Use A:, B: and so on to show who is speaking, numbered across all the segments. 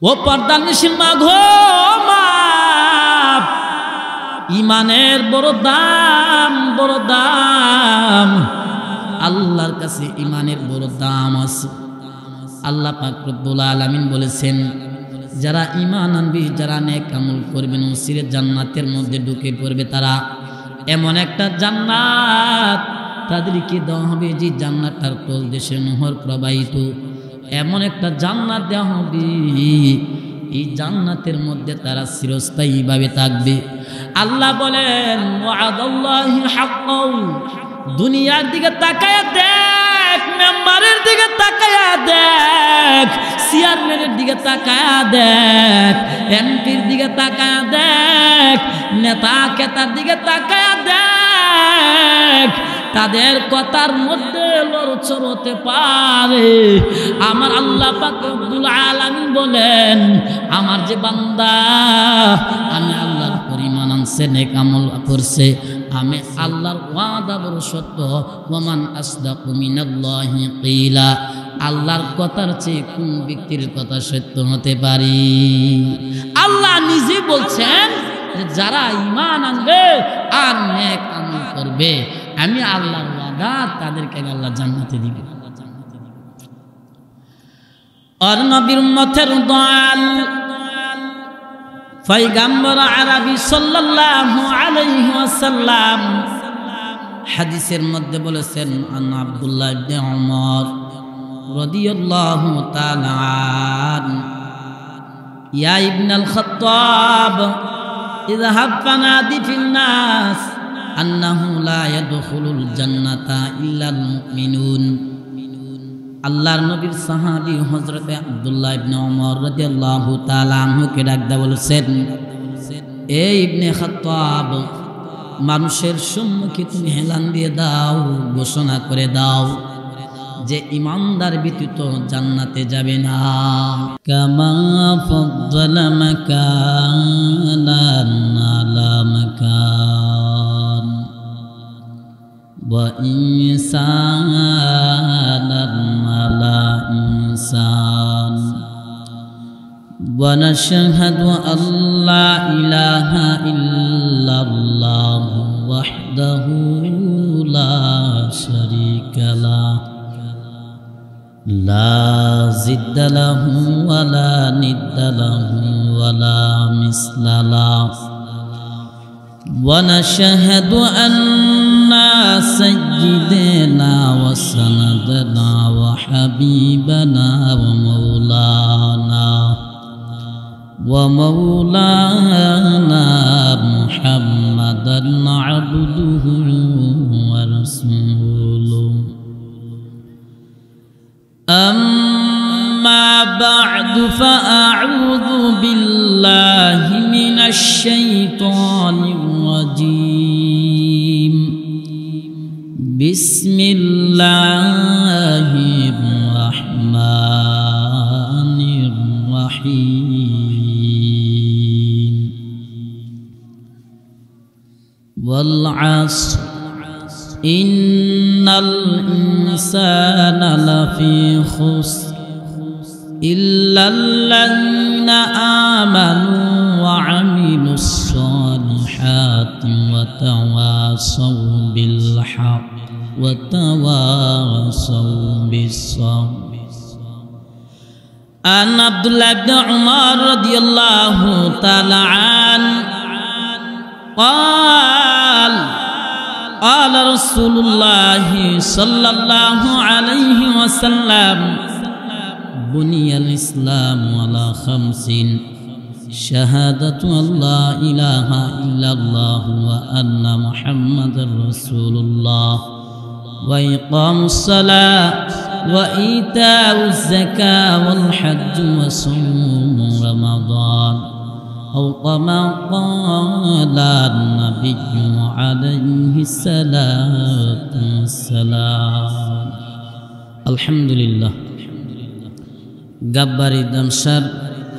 A: ও পর্দানিশীল মা গো মা, ইমানের বড় দাম, বড় দাম। আল্লাহর কাছে ইমানের বড় দাম আছে। আল্লাহ পাক রব্বুল আলামিন বলেছেন, যারা ঈমান আনবে, যারা নেক আমল করবে, নসিরে জান্নাতের মধ্যে ঢুকে পড়বে তারা। এমন একটা জান্নাত তাদেরকে দেওয়া হবে যে জান্নাতটার তল দেশে নহর প্রবাহিত। এমন একটা জান্নাত দেওয়া হবে, এই জান্নাতের মধ্যে তারা চিরস্থায়ীভাবে থাকবে। আল্লাহ বলেন, ওয়াদাল্লাহি হাক্কাউ। দুনিয়ার দিকে তাকায়া দেখ, মেম্বারের দিকে তাকায়া দেখ, চেয়ারম্যানের দিকে তাকায়া দেখ, এমপির দিকে তাকায়া দেখ, নেতা কেতার দিকে তাকায়া দেখ। তাদের কথার মধ্যে লড়ছড় হতে পারে। আমার আল্লাহ পাক রব্বুল আলামিন বলেন, আমার যে বান্দা, আমি আল্লাহর পরিমাণ আনছে, নেক আমল করছে, আমি আল্লাহর ওয়াদা বড় সত্য। ওয়ামান আসদাকু মিনাল্লাহি কিলা। আল্লাহর কথার চেয়ে কোন ব্যক্তির কথা সত্য হতে পারে? আল্লাহ নিজে বলছেন যে যারা ঈমান আনবে আর নেক আমল করবে, আমি আল্লাহর ওয়াদা, তাদেরকে আল্লাহ জান্নাতে দিবে। আর নবীর উম্মতের দয়াল পয়গম্বর আরবি সাল্লাল্লাহু আলাইহি ওয়াসাল্লাম হাদিসের মধ্যে বলেছেন, আন আব্দুল্লাহ ইবনে উমর রাদিয়াল্লাহু তাআলা আন, ইয়া ইবনাল খাত্তাব ইযহাব ফানাদি ফিন নাস আন্নাহু লা ইয়াদখুলুল জান্নাতা ইল্লাল মুমিনুন। আল্লাহর নবীর সাহাবী হযরত আব্দুল্লাহ ইবনে ওমর রাদিয়াল্লাহু তাআলা আনহুকে ডাকতে বলেছেন, এ ইবনে খাত্তাব, মানুষের সম্মুখে তুমি হেলান দিয়ে দাও, ঘোষণা করে দাও যে ইমানদার ব্যতীত জান্নাতে যাবে না। কামা ফাদ্দালা মাকানান আলা মাকান ওয়া ইনসানান আলা ইনসান ওয়া নাশহাদু আল্লা ইলাহা ইল্লাল্লাহ ওয়াহদাহু লা শারীকা লাহু লা জিদ্দা লাহু ওয়া লা নিদ্দা লাহু ওয়া লা মিসলা লাহু ওয়া নাশহাদু আন্না সাইয়্যিদানা ওয়া সানাদানা ওয়া হাবিবানা ওয়া মাওলানা মুহাম্মাদান আবদুহু ওয়া রাসূলুহু। أما بعد فأعوذ بالله من الشيطان الرجيم. بسم الله الرحمن الرحيم. والعصر إن الإنسان لفي خسر إلا الذين آمنوا وعملوا الصالحات وتواصوا بالحق وتواصوا بالصبر. عن عبد الله بن عمر رضي الله تعالى عنه قال قال رسول الله صلى الله عليه وسلم بني الإسلام على 5: شهادة أن لا إله إلا الله وأن محمدا رسول الله وإقام الصلاة وإيتاء الزكاة والحج وصوم رمضان أو كما قال النبي عليه الصلاة والسلام. الحمد لله. গাব্বারি দামসার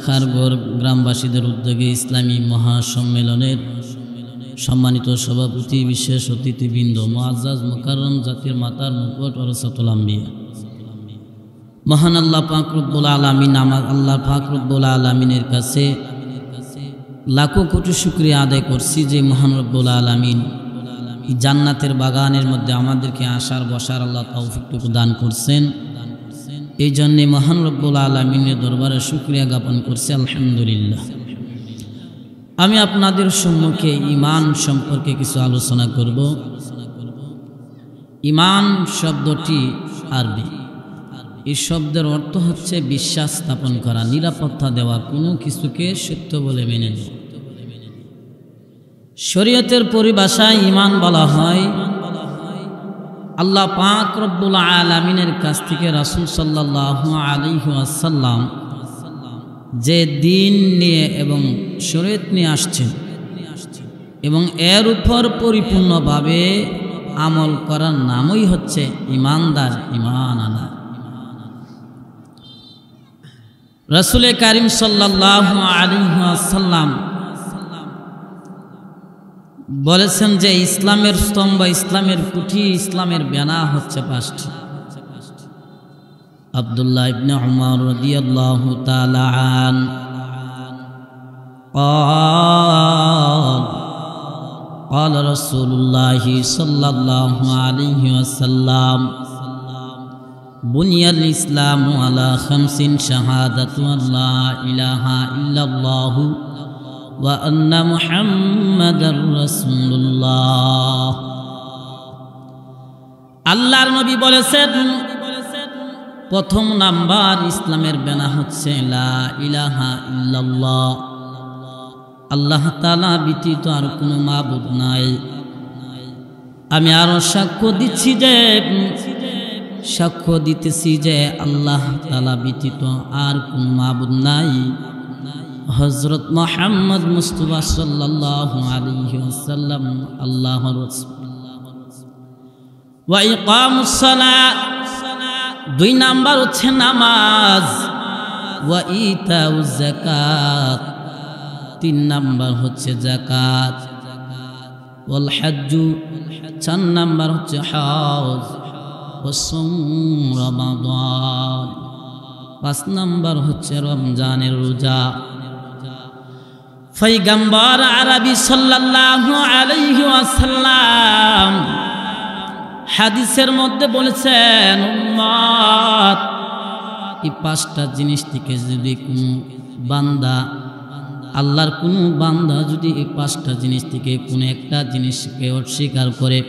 A: খারগড় গ্রামবাসীদের উদ্যোগে ইসলামী মহাসম্মেলনের সম্মানিত সভাপতি, বিশেষ অতিথিবৃন্দ, মুআজ্জাজ মুকাররম জাতির মাতার মুকুট ওরসাতুল আম্বিয়া, মহান আল্লাহ পাক রব্বুল আলামিন, আমার আল্লাহ পাক রব্বুল আলামিনের কাছে লাখো কোটি শুকরিয়া আদায় করছি যে মহান রব্বুল আলামিন জান্নাতের বাগানের মধ্যে আমাদেরকে আসার বসার আল্লাহ তৌফিকটুকু দান করছেন। এই জন্যে মহান রব্বুল আলামিনের দরবারে শুকরিয়া জ্ঞাপন করছি, আলহামদুলিল্লাহ। আমি আপনাদের সম্মুখে ঈমান সম্পর্কে কিছু আলোচনা করব। ঈমান শব্দটি আরবি। এই শব্দের অর্থ হচ্ছে বিশ্বাস স্থাপন করা, নিরাপত্তা দেওয়া, কোনো কিছুকে সত্য বলে মেনে নেওয়া। শরীয়তের পরিভাষায় ঈমান বলা হয় আল্লাহ পাক রব্বুল আলামিনের কাছ থেকে রাসূল সাল্লাল্লাহু আলাইহি ওয়াসাল্লাম যে দ্বীন নিয়ে এবং শরীয়ত নিয়ে আসছেন এবং এর উপর পরিপূর্ণভাবে আমল করার নামই হচ্ছে ঈমানদার, ঈমান আনা। রাসূল কারীম সাল্লাল্লাহু আলাইহি ওয়াসাল্লাম বলেছেন যে ইসলামের স্তম্ভ, ইসলামের কুঠি, ইসলামের বেনা হচ্ছে 5টি। আব্দুল্লাহ ইবনে উমর রাদিয়াল্লাহু তাআলা আন قال رسول الله صلى الله عليه وسلم بني الإسلام على 5 شهادة أن لا إله إلا الله وأن محمد رسول الله। আল্লাহর নবী বলেছেন প্রথম নাম্বার ইসলামের বেনা হচ্ছে লা ইলাহা ইল্লাল্লাহ, আল্লাহ তাআলা ব্যতীত আর কোনো মাবুদ নাই। আমি আরো সাক্ষ্য দিতেছি যে আল্লাহ তাআলা ব্যতীত আর কোনো মাবুদ নাই। হযরত মুহাম্মদ মুস্তাফা সাল্লাল্লাহু আলাইহি ওয়াসাল্লাম আল্লাহর রাসূল। ওয়া ইকামুস সালাত, 2 নাম্বার হচ্ছে নামাজ। ওয়া ইতাউজ যাকাত, 3 নাম্বার হচ্ছে যাকাত। ওয়াল হজ্জু, 4 নাম্বার হচ্ছে হজ। ওয়া সাওম রমাদান, 5 নাম্বার হচ্ছে রমজানের রোজা। পয়গম্বর আরবি সাল্লাল্লাহু আলাইহি ওয়াসাল্লাম হাদিসের মধ্যে বলেছেন, উম্মত এই 5টা জিনিস থেকে যদি কোনো বান্দা, আল্লাহর কোনো বান্দা যদি এই 5টা জিনিস থেকে কোনো একটা জিনিসকে অস্বীকার করে,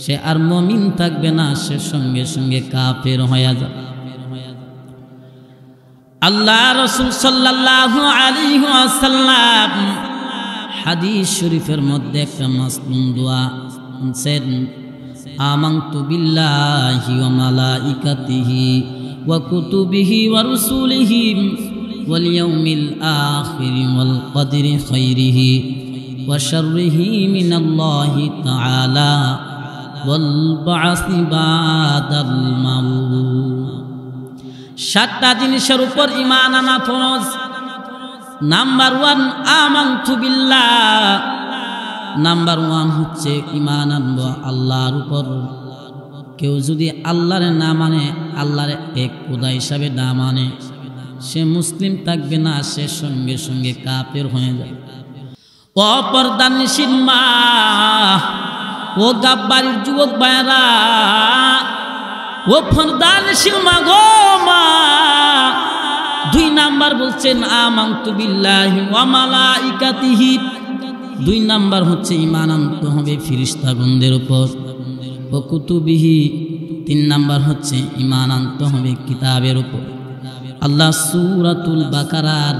A: সে আর মুমিন থাকবে না, সে সঙ্গে সঙ্গে কাফের হয়ে যাবে। আল্লাহ রাসূল সাল্লাল্লাহু আলাইহি ওয়াসাল্লাম হাদিস শরীফের মধ্যে একটা মাসনুন দোয়া বলেছেন, আমানতু বিল্লাহি ওয়া মালাইকাতিহি ওয়া কুতুবিহি ওয়া রুসুলিহি ওয়াল ইয়াউমিল আখির ওয়াল কদরি খাইরিহি ওয়া শাররিহি মিনাল্লাহি তাআলা ওয়াল বা'সি বাদাল মাউত। 7টা জিনিসের উপর ঈমান আনা ফরজ। নাম্বার 1 আমানতু বিল্লাহ, নাম্বার 1 হচ্ছে ঈমান আনবো আল্লাহর উপর। কেউ যদি আল্লাহর না মানে, আল্লাহর এক খোদা হিসাবে না মানে, সে মুসলিম থাকবে না, সে সঙ্গে সঙ্গে কাফের হয়ে যাবে। ও পর্দানিশীল মা, ও গাব্বারির যুবক ভাইরা, ও পর্দানিশীল মা গো মা, 2 নাম্বার বলছেন আমানতু বিল্লাহি ওয়া মালাইকাতিহি। 2 নাম্বার হচ্ছে ঈমান আনতে হবে ফেরেশতাগণদের উপর। ও কুতুবিহি, 3 নাম্বার হচ্ছে ঈমান আনতে হবে কিতাবের উপর। আল্লাহ সূরাতুল বাকারার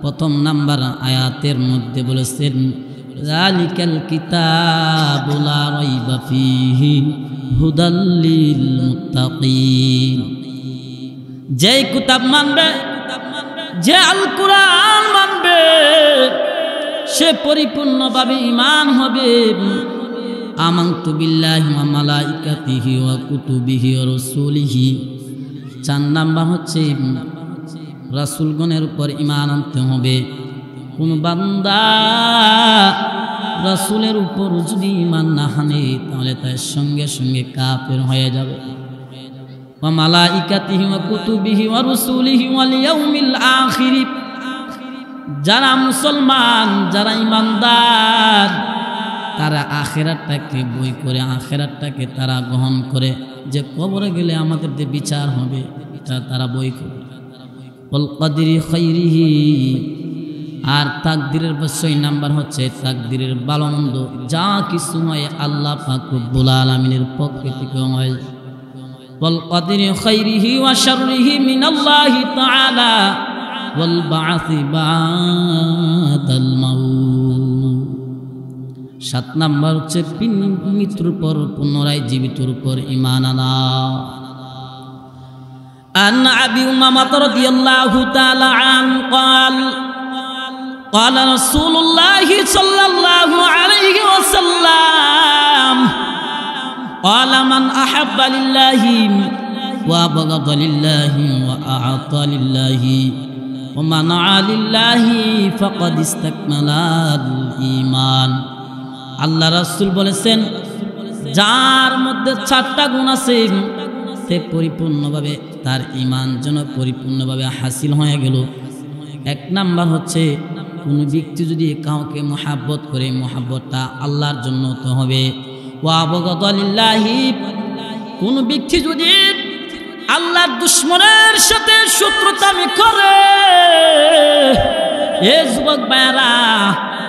A: 1 নাম্বার আয়াতের মধ্যে বলেছেন, যালিকাল কিতাবু লা রাইবা ফীহি হুদাল লিল মুত্তাকিন। যে কিতাব মানবে, যে আল কোরআন মানবে, সে পরিপূর্ণভাবে ঈমান হবে। আমানতু বিল্লাহি ওয়া মালাইকাতিহি ওয়া কুতুবিহি ওয়া রাসূলিহি। 4 নাম্বার হচ্ছে রাসূলগণের উপর ঈমান আনতে হবে। কোন বান্দা রাসূলের উপর যদি ঈমান না আনে, তাহলে তার সঙ্গে সঙ্গে কাফের হয়ে যাবে। ওয়া মালাইকাতিহি ওয়া কুতুবিহি ওয়া রুসুলিহি ওয়াল ইয়াউমিল আখির। যারা মুসলমান, যারা ঈমানদার, তারা আখিরাতটাকে বই করে, আখিরাতটাকে তারা গ্রহণ করে, যে কবরে গেলে আমাদের যে বিচার হবে এটা তারা বই করে। ওয়াল কদরি খাইরিহি, আর তাকদীরের ৬ নাম্বার হচ্ছে তাকদীরের ভালো মন্দ যা কিছু হয় আল্লাহ পাক রব্বুল আলামিনের পক্ষ থেকে হয়। ওয়াল কদরি খাইরিহি ওয়া শাররিহি মিনাল্লাহি তাআলা ওয়াল বা'সি বা'দাল মাউত। ৭ নাম্বার হচ্ছে মৃত্যুর পর পুনরায় জীবিতর উপর ঈমান আনা। আন আবি উমামা রাদিয়াল্লাহু তাআলা আনহু قال قال رسول الله صلى الله عليه وسلم قال من أحب لله وأبغض لله وأعطى لله ومنع لله فقد استكمل الإيمان। আল্লাহ রাসূল বলেছেন, যার মধ্যে 4টা গুণ আছে সে পরিপূর্ণভাবে তার ঈমান যেন পরিপূর্ণভাবে হাসিল হয়ে গেল। 1 নাম্বার হচ্ছে কোন ব্যক্তি যদি কাউকে মহাব্বত করে, মহাব্বতটা আল্লাহর জন্য তো হবে। ওয়া আবগাদা লিল্লাহি, কোন ব্যক্তি যদি আল্লাহর দুশমনের সাথে শত্রুতামি করে। এ যুবক ভাইরা,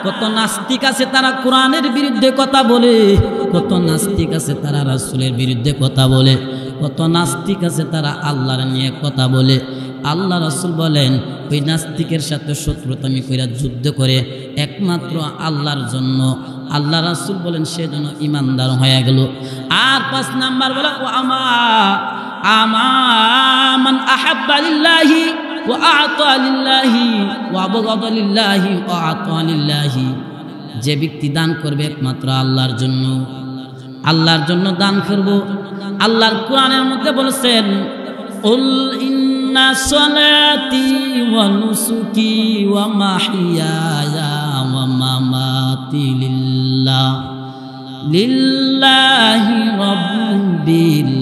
A: কত নাস্তিক আছে তারা কোরআনের বিরুদ্ধে কথা বলে, কত নাস্তিক আছে তারা রাসূলের বিরুদ্ধে কথা বলে, কত নাস্তিক আছে তারা আল্লাহর নিয়ে কথা বলে। আল্লাহ রাসূল বলেন, ওই নাস্তিকের সাথে শত্রুতামি কইরা যুদ্ধ করে একমাত্র আল্লাহর জন্য, আল্লাহ রাসূল বলেন সে যেন ঈমানদার হয়ে গেল। আর 5 নাম্বার বলে, ও মান আহাব্বা লিল্লাহি ওয়া আ'তা লিল্লাহি ওয়া আবগাদা লিল্লাহি ওয়া আ'তা লিল্লাহি। যে ব্যক্তি দান করবে একমাত্র আল্লাহর জন্য, আল্লাহর জন্য দান করব। আল্লাহর কোরআনের মধ্যে বলেছেন, উল ইন্না সালাতি ওয়া নুসুকি ওয়া মাহইয়ায়া ওয়া মামাতি লিল্লাহি রাব্বিল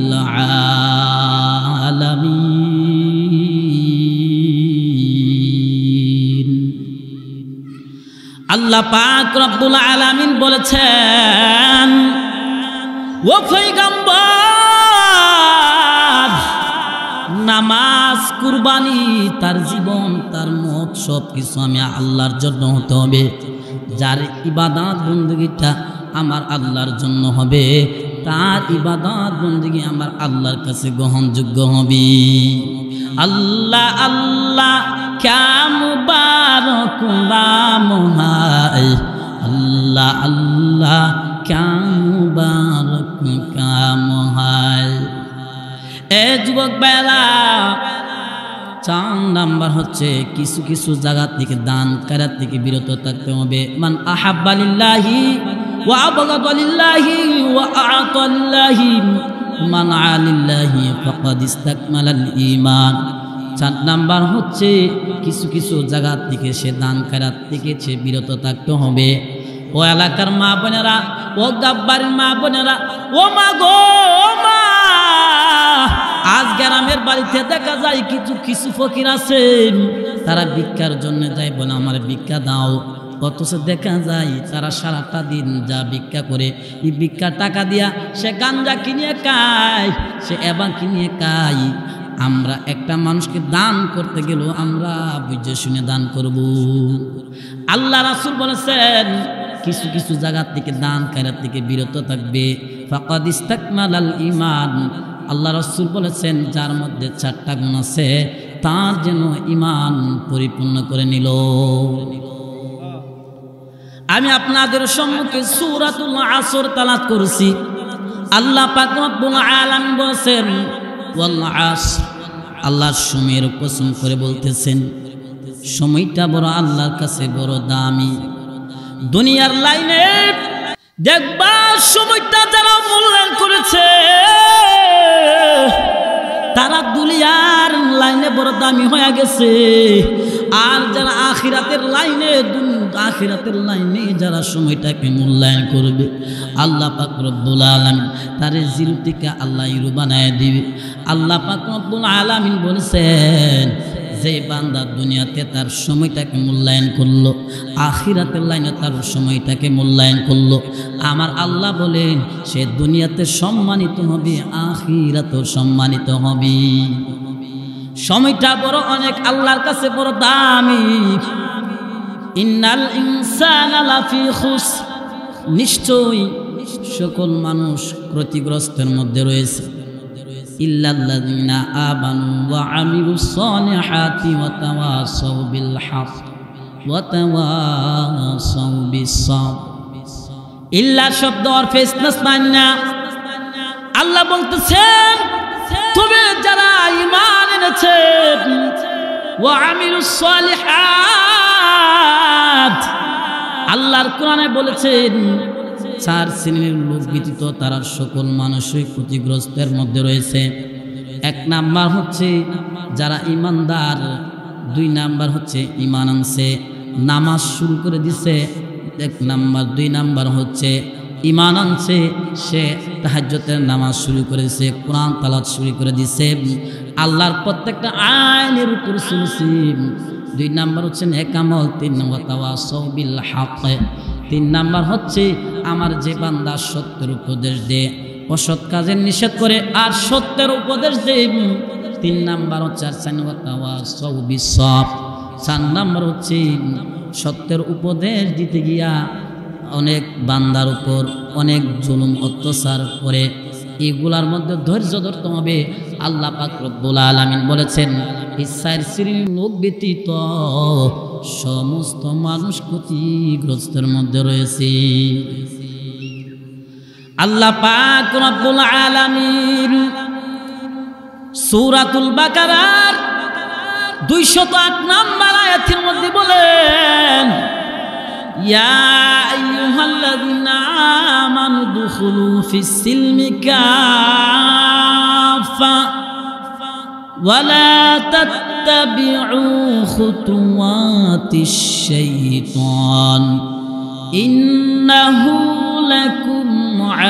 A: আলামিন। আল্লাহ পাক রব্বুল আলামিন বলেছেন, ও পয়গম্বর, নামাজ, কুরবানি, তার জীবন, তার মত সব কিছু আমি আল্লাহর জন্য হতে হবে। যার ইবাদত বندگিটা আমার আল্লাহর জন্য হবে, তার ইবাদত বندگি আমার আল্লাহর কাছে গ্রহণযোগ্য হবে। আল্লাহ আল্লাহ ক্যা মুবারক নাম হায়, আল্লাহ আল্লাহ ক্যা মুবারক কাম হায়। এ যুবক বেলা, 4 নাম্বার হচ্ছে কিছু কিছু জায়গা থেকে দান করার থেকে বিরত থাকতে হবে। মান আহাব্বা লিল্লাহি ওয়া আবগাদা লিল্লাহি ওয়া আ'তা লিল্লাহি মানআ লিল্লাহি ফাকাদ ইসতাকমালাল ঈমান। 4 নাম্বার হচ্ছে কিছু কিছু জায়গা থেকে সে দান করার থেকে সে বিরত থাকতে হবে। ও এলাকার মা বোনেরা, ও গাব্বারের মা বোনেরা, ও মা গো মা, আজ গ্রামের বাড়িতে দেখা যায় কিছু কিছু ফকির আছে, তারা ভিক্ষার জন্য যায়, বলে আমার ভিক্ষা দাও। অথচ দেখা যায় তারা সারাটা দিন যা ভিক্ষা করে, এই ভিক্ষা টাকা দিয়া সে গাঞ্জা কিনিয়ে খায়, সে এবার কিনিয়ে খায়। আমরা একটা মানুষকে দান করতে গেলেও আমরা বুঝে শুনে দান করব। আল্লাহ রাসূল বলেছেন, কিছু কিছু জায়গা থেকে দান করার থেকে বিরত থাকবে। ফাকাদ ইসতাকমালাল ঈমান। আল্লাহ রাসূল বলেছেন, যার মধ্যে 4টা গুণ আছে তার যেন ঈমান পরিপূর্ণ করে নিল। আমি আপনাদের সম্মুখে সূরাতুল আসর তেলাওয়াত করেছি। আল্লাহ পাক রব্বুল আলামিন বলেছেন, ওয়াল আসর, আল্লাহর সময়ের কসম করে বলতেছেন, সময়টা বড় আল্লাহর কাছে বড় দামি। দুনিয়ার লাইনে দেখবা সময়টা যারা মূল্যায়ন করেছে তারা দুনিয়ার লাইনে বড় দামি হয়ে গেছে। আর যারা আখিরাতের লাইনে যারা সময়টাকে মূল্যায়ন করবে আল্লাহ পাক রব্বুল আলামিন তার জিরো থেকে আল্লাহ হিরো বানায় দিবে। আল্লাহ পাক রব্বুল আলামিন বলেছেন যে বান্দা দুনিয়াতে তার সময়টাকে মূল্যায়ন করলো, আখিরাতের লাইনে তার সময়টাকে মূল্যায়ন করলো, আমার আল্লাহ বলেন সে দুনিয়াতে সম্মানিত হবে, আখিরাতেও সম্মানিত হবে। সময়টা বড় অনেক আল্লাহর কাছে বড় দামি। ইন্নাল ইনসানা লাফি খুসর, নিশ্চয়ই সকল মানুষ ক্ষতিগ্রস্তের মধ্যে রয়েছে। ইল্লাল্লাযিনা আমানু ওয়া আমিলুস সালিহাতি ওয়া তাওয়াসাউ বিল হক ওয়া তাওয়াসাউ বিস সাবর। ইল্লা শব্দ অর্থে ইসনাস না। আল্লাহ বলতেছেন তবে যারা ঈমান এনেছে ওয়া আমিলুস সালিহাত, আল্লাহর কোরআনে বলেছেন চার শ্রেণীর লোক ব্যতীত তারা সকল মানুষই ক্ষতিগ্রস্তের মধ্যে রয়েছে। এক নাম্বার হচ্ছে যারা ঈমানদার, দুই নাম্বার হচ্ছে ঈমান আনছে, নামাজ শুরু করে দিছে, এক নাম্বার, দুই নাম্বার হচ্ছে ঈমান আনছে, সে তাহাজ্জুদের নামাজ শুরু করেছে, কোরআন তেলাওয়াত শুরু করে দিছে, আল্লাহর প্রত্যেকটা আইনের উপর চলছে। দুই নাম্বার হচ্ছে নেক আমল, তিন নাম্বার তাওয়াসাউ বিল হক, তিন নাম্বার হচ্ছে আমার যে বান্দা সত্যের উপদেশ দেয়, অসৎ কাজের নিষেধ করে আর সত্যের উপদেশ দেয়। তিন নাম্বার হচ্ছে আর তাওয়াসাউ বিস সাবর, চার নাম্বার হচ্ছে সত্যের উপদেশ দিতে গিয়া অনেক বান্দার উপর অনেক জুলুম অত্যাচার করে, এগুলার মধ্যে ধৈর্য ধরতে হবে। আল্লাহ পাক রব্বুল আলামিন বলেছেন এই চার শ্রেণীর লোক ব্যতীত সমস্ত মানুষ ক্ষতিগ্রস্তের মধ্যে রয়েছে। আল্লাহ পাক রব্বুল আলামিন সূরাতুল বাকারার 208 নম্বর আয়াতের মধ্যে বলেন ইয়া আইয়ুহাল্লাযীনা আমানু দুখুলু ফিস সিলমি কাফা ওয়া লা তাত্তাবিউ খুতুওয়াতিশ শাইতান ইন্নাহু লাকুম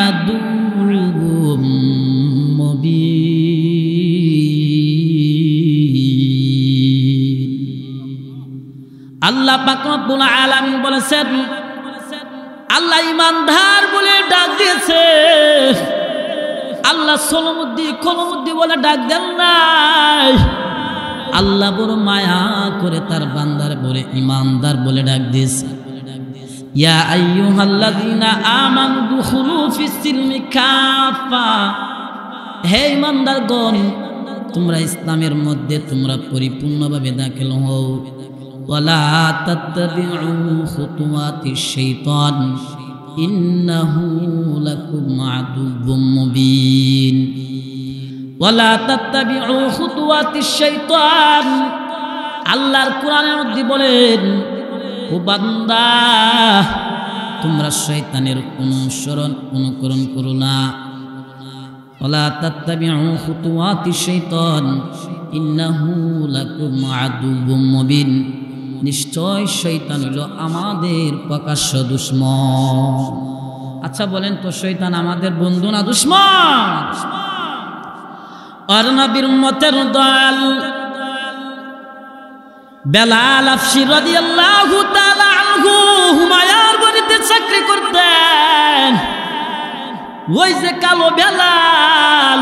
A: আদুউম মুবিন। আল্লাহ পাক রব্বুল আলামিন বলেছেন, আল্লাহ ইমানদার বলে ডাক দিয়েছে, আল্লাহ কলমুদ্দি বলে ডাক দেন নাই। আল্লাহ বড় মায়া করে তার বান্দার বলে ইমানদার বলে ডাক দিয়েছে। ইয়া আইয়ুহাল্লাযীনা আমানু দুখুলু ফিস সিলমি কাফা, হে ইমানদারগণ তোমরা ইসলামের মধ্যে তোমরা পরিপূর্ণভাবে দাখিল হও। ওয়ালা তাত্তাবিউ খুতুওয়াতিশ শাইতান ইন্নাহু লাকুম আদুউম মুবিন। ওয়ালা তাত্তাবিউ খুতুওয়াতিশ শাইতান, আল্লাহর কোরআনের মধ্যে বলেন ও বান্দা তোমরা শয়তানের অনুকরণ করো না। ওয়ালা তাত্তাবিউ খুতুওয়াতিশ শাইতান ইন্নাহু লাকুম আদুউম মুবিন, নিশ্চয় শয়তান হলো আমাদের প্রকাশ্য দুশমন। আচ্ছা বলেন তো শয়তান আমাদের বন্ধু না দুশমন? আর নবীর উম্মতের দল বেলাল আফসি রাদিয়াল্লাহু তাআলা আনহু হুমায়ুর বাড়িতে চাকরি করতেন। ওই যে কালো বেলাল,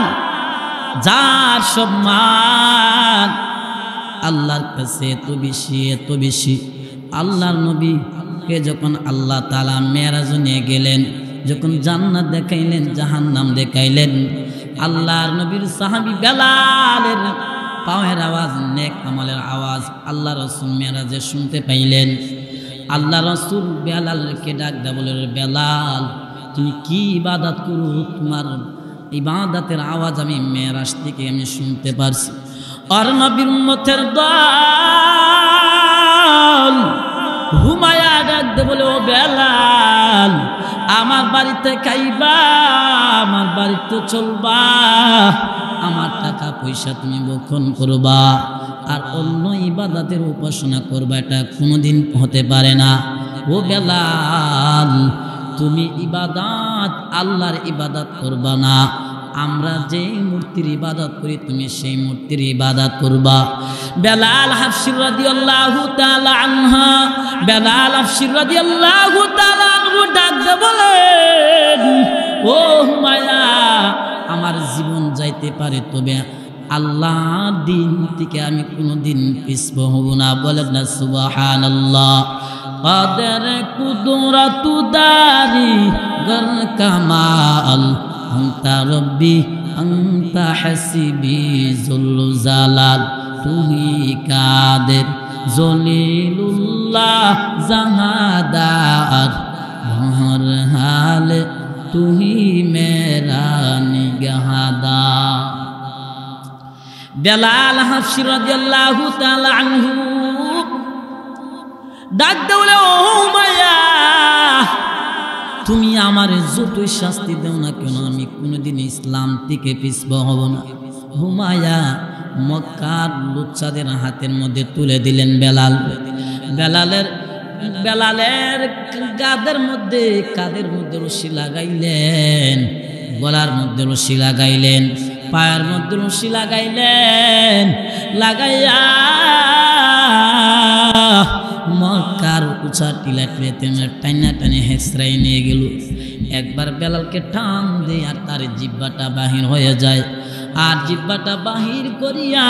A: যার সম্মান আল্লাহর কাছে এত বেশি, আল্লাহর নবীকে যখন আল্লাহ তাআলা মেরাজ নিয়ে গেলেন, যখন জান্নাত দেখাইলেন, জাহান্নাম দেখাইলেন, আল্লাহর নবীর সাহাবী বেলালের পায়ের আওয়াজ, নেক আমলের আওয়াজ আল্লাহ রাসূল মেরাজে শুনতে পাইলেন। আল্লাহ রাসূল বেলালকে ডাক দেয়া বলে, বেলাল তুমি কি ইবাদত করো? তোমার ইবাদতের আওয়াজ আমি মেরাজ থেকে আমি শুনতে পারছি। আর নবীর উম্মতের দল হুমায়া ডাক দেয়া বলে, ও বেলাল আমার বাড়িতে খাইবা, আমার বাড়িতে চলবা, আমার টাকা পয়সা তুমি বক্ষণ করবা, আর অন্য ইবাদতের উপাসনা করবা, এটা কোনোদিন হতে পারে না। ও বেলাল, তুমি ইবাদত আল্লাহর ইবাদত করবা না, আমরা যে মূর্তির ইবাদত করি তুমি সেই মূর্তির ইবাদত করবা। বেলাল হাবশী রাদিয়াল্লাহু তাআলা আনহা, বেলাল হাবশী রাদিয়াল্লাহু তাআলা আনহু ডাকতে বলেন, ও হুমায়া, আমার জীবন যাইতে পারে তবে আল্লাহর দিন থেকে আমি কোনোদিন পিছপা হব না। বলেন না সুবহানাল্লাহ। কাদের কুদরতু দারি গর কামাল আনতা রব্বি আনতা হাসিবি জুল জালাল, তুহি কাদের জলিলুল্লাহ জাহাদার বহর হাল তুহি মেরা নিগাহদা। বেলাল হাবশী রাদিয়াল্লাহু তাআলা আনহু ডাক দেওলে, ও হুমায়া, তুমি আমার যতই শাস্তি দেও না কেন আমি কোনোদিন ইসলাম থেকে পিছপা হব না। হুমায়া মক্কার লুচ্চাদের হাতের মধ্যে তুলে দিলেন বেলাল। বেলালের কাদের মধ্যে রশি লাগাইলেন, গলার মধ্যে রশি লাগাইলেন, পায়ের মধ্যে রশি লাগাইলেন, লাগাইয়া মক্কার উঁচা টিলা টাইনা টানে হেসরাই নিয়ে গেল। একবার বেলালকে টান দিয়ে আর তার জিহ্বাটা বাহির হয়ে যায়, আর জিহ্বাটা বাহির করিয়া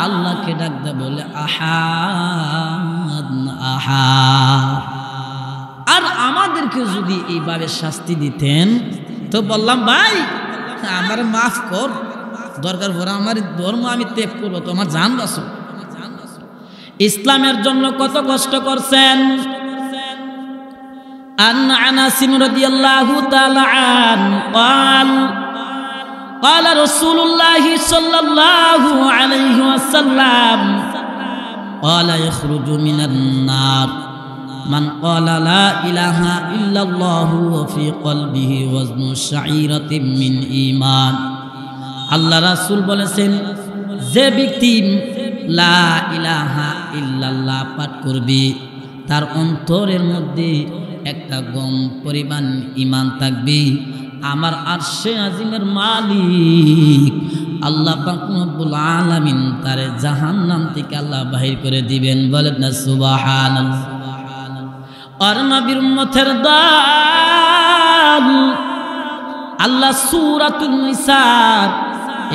A: আল্লাহকে ডাকতে বলে, আহাদ আহাদ। আর আমাদেরকে যদি এইভাবে শাস্তি দিতেন তো বললাম, ভাই আমার মাফ কর, দরকার পড়ে আমার ধর্ম আমি ত্যাগ করবো, তো আমার জান বাঁচো। ইসলামের জন্য কত কষ্ট করছেন। আন আনাস রাদিয়াল্লাহু তাআলা আনহু قال قال رسول الله صلى الله عليه وسلم قال يخرج من النار من قال لا إله إلا الله وفي قلبه وزن شعيرة من إيمان। আল্লাহ রাসূল বলেছেন, যে ব্যক্তি লা ইলাহা ইল্লাল্লাহ পাঠ করবে তার অন্তরের মধ্যে একটা গম পরিমাণ ঈমান থাকবে, আমার আরশে আজিমের মালিক আল্লাহ পাক রব্বুল আলামিন তার জাহান্নাম থেকে আল্লাহ বাহির করে দিবেন। বলেন না সুবহানাল্লাহ। আর নবীর উম্মতের দল আল্লাহ সূরাতুন নিসা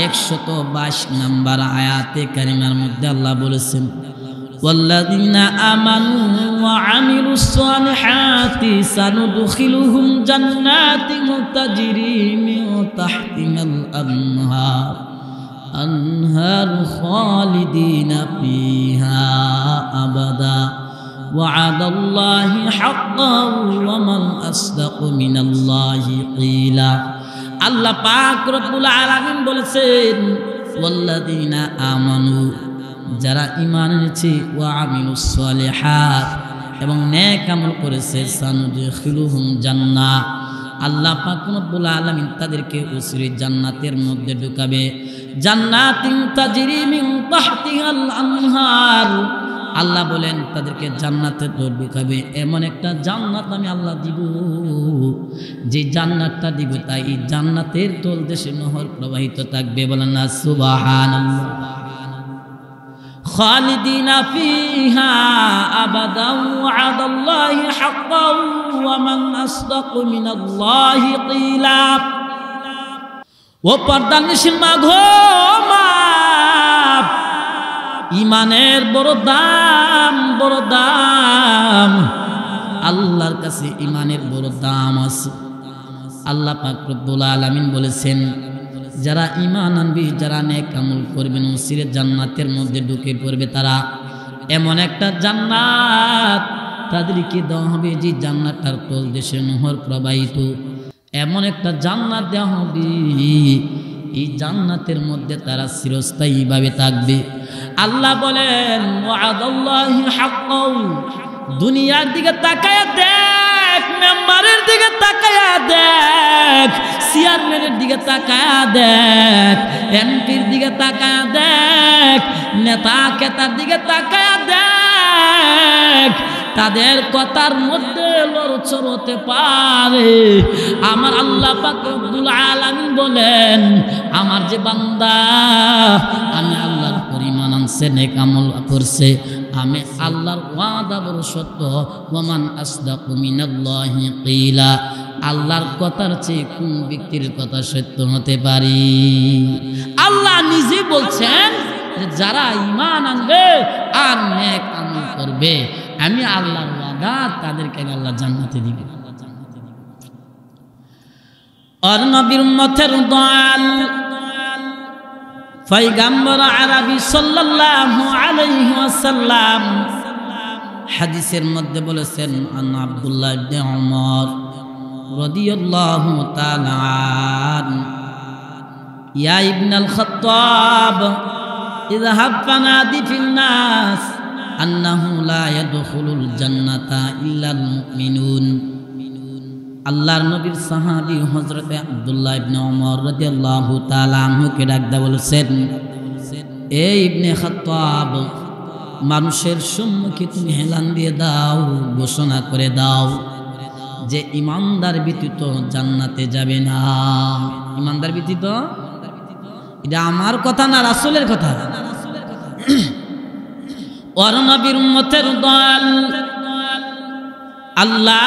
A: 122 নম্বর আয়াতে কারিমার মধ্যে আল্লাহ বলেছেন, ওয়াল্লাযীনা আমানু ওয়া আমিলুস সালিহাতি সানুদখিলুহুম জান্নাতিন তাজরি মিন তাহতিহাল আনহার খালিদিনা ফিহা আবাদা ওয়া'দাল্লাহি হাক্কান ওয়া মান আসদাকু মিনাল্লাহি ক্বিলা। আল্লাহ পাক রব্বুল আলামিন বলেছেন, ওয়াল্লাযীনা আমানু, যারা ঈমান এনেছে, ওয়া আমিলুস সালিহাত, এবং নেক আমল করেছে, সানুদখিলুহুম জান্নাহ, আল্লাহ পাক রব্বুল আলামিন তাদেরকে উসরি জান্নাতের মধ্যে ঢুকাবে। জান্নাতিন তাজরি মিন তাহতিহাল আনহার, আল্লাহ বলেন তাদেরকে জান্নাতে ঢুকাবে। এমন একটা জান্নাত আমি আল্লাহ দিব, যে জান্নাতটা দিব তাই এই জান্নাতের তলদেশে নহর প্রবাহিত থাকবে। বলেন না সুবহানাল্লাহ। খালিদিনা ফিহা আবাদান ওয়া'দাল্লাহি হাক্কান ওয়া মান আসদাকু মিনাল্লাহি ক্বিলা। ও পর্দানিশীল মা গো মা, ইমানের বড় দাম, বড় দাম আল্লাহর কাছে, ইমানের বড় দাম আছে। আল্লাহ পাক রব্বুল আলামিন বলেছেন, যারা ঈমান আনবে, যারা নেক আমল করবে, নসিরে জান্নাতের মধ্যে ঢুকে পড়বে তারা। এমন একটা জান্নাত তাদেরকে দেওয়া হবে যে জান্নাতটার তলদেশে নহর প্রবাহিত। এমন একটা জান্নাত দেওয়া হবে, এই জান্নাতের মধ্যে তারা চিরস্থায়ীভাবে থাকবে। আল্লাহ বলেন, ওয়া'দাল্লাহি হাক্কান দুনিয়ার দিকে তাকায়া দেখ, মেম্বারের দিকে তাকায়া দেখ, চেয়ারম্যানের দিকে তাকায়া দেখ, এমপির দিকে তাকায়া দেখ, নেতা কেতার দিকে তাকায়া দেখ, তাদের কথার মধ্যে লড়চড় হতে পারে। আমার আল্লাহ পাক রব্বুল আলামিন বলেন, আমার যে বান্দা আমি আল্লাহর পরিমাণ আনছে, নেক আমল করছে, আমি আল্লাহর ওয়াদা বড় সত্য। ওয়ামান আসদাকু মিনাল্লাহি কিলা, আল্লাহর কথার চেয়ে কোন ব্যক্তির কথা সত্য হতে পারে? আল্লাহ নিজে বলছেন যে যারা ঈমান আনবে আর নেক আমল করবে, আমি আল্লাহর ওয়াদা তাদেরকে আল্লাহ জান্নাতে দিবে। আর নবীর উম্মতের দয়াল পয়গম্বর আরবি সাল্লাল্লাহু আলাইহি ওয়াসাল্লাম হাদিসের মধ্যে বলেছেন, আন আব্দুল্লাহ ইবনে উমর রাদিয়াল্লাহু তাআলা আন, ইয়া ইবনাল খাত্তাব ইযহাব ফানাদি ফিন নাস আন্নাহু লা ইয়াদখুলুল জান্নাতা ইল্লাল মুমিনুন। আল্লাহর নবীর সাহাবী হযরতে আব্দুল্লাহ ইবনে ওমর রাদিয়াল্লাহু তাআলা আনহুকে ডাকদা বলেছেন, এ ইবনে খাত্তাব, মানুষের সম্মুখে তুমি হেলান দিয়ে দাও, ঘোষণা করে দাও যে ইমানদার ব্যতীত জান্নাতে যাবে না। ইমানদার ব্যতীত, এটা আমার কথা না, রাসূলের কথা। ওর নবীর উম্মতের দল আল্লাহ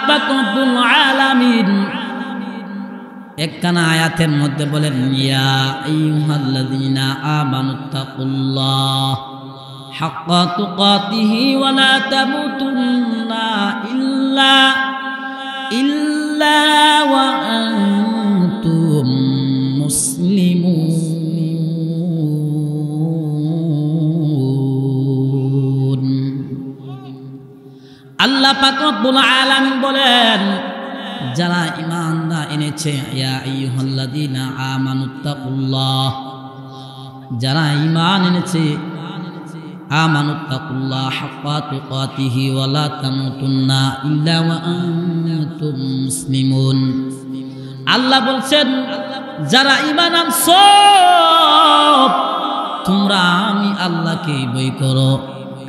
A: পাক রব্বুল আলামিন একখানা আয়াতের মধ্যে বলেন, ইয়া আইয়ুহাল্লাযীনা আমানুত্তাকুল্লাহ হাক্কা তুকাতিহি ওয়া লা তামুতুন্না ইল্লা ওয়া আনতুম মুসলিমুন। আল্লাহ পাক রব্বুল আলামিন বলেন, যারা ঈমান এনেছে, ইয়া আইয়ুহাল্লাযীনা আমানুত্তাকুল্লাহ, যারা ঈমান এনেছে, আমানুত্তাকুল্লাহ হাক্কা তুকাতিহি ওয়া লা তামুতুন্না ইল্লা ওয়া আনতুম মুসলিমুন। আল্লাহ বলছেন, যারা ঈমান আনছো তোমরা আমি আল্লাহকে ভয় করো,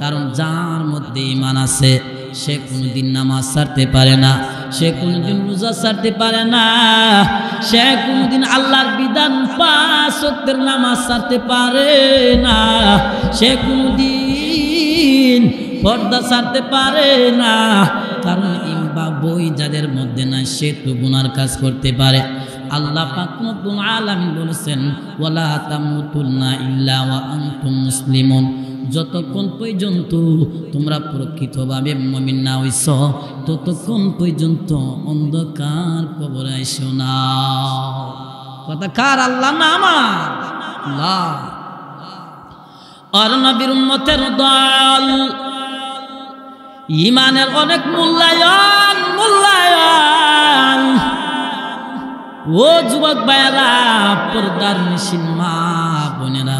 A: কারণ যার মধ্যে ঈমান আছে সে কোনোদিন নামাজ ছাড়তে পারে না, সে কোনোদিন রোজা ছাড়তে পারে না, সে কোনোদিন আল্লাহর বিধান 5 ওয়াক্তের নামাজ ছাড়তে পারে না, সে কোনোদিন পর্দা ছাড়তে পারে না। কারণ ইমবা বই যাদের মধ্যে না, সে তো গুনার কাজ করতে পারে। আল্লাহ পাক রব্বুল আলামিন বলেছেন, ওয়ালা তামুতুন্না ইল্লা ওয়া আনতুম মুসলিমুন। যতক্ষণ পর্যন্ত তোমরা প্রকৃতভাবে মুমিন না হইছ, ততক্ষণ পর্যন্ত অন্ধকার কবরে আইসো না। কথা কার? আল্লাহ না আমার? আল্লাহ। আর নবীর উম্মতের দল ঈমানের অনেক মূল্যায়ন। ও যুবক ভাইয়েরা, পর্দার নিশিন মা বোনেরা,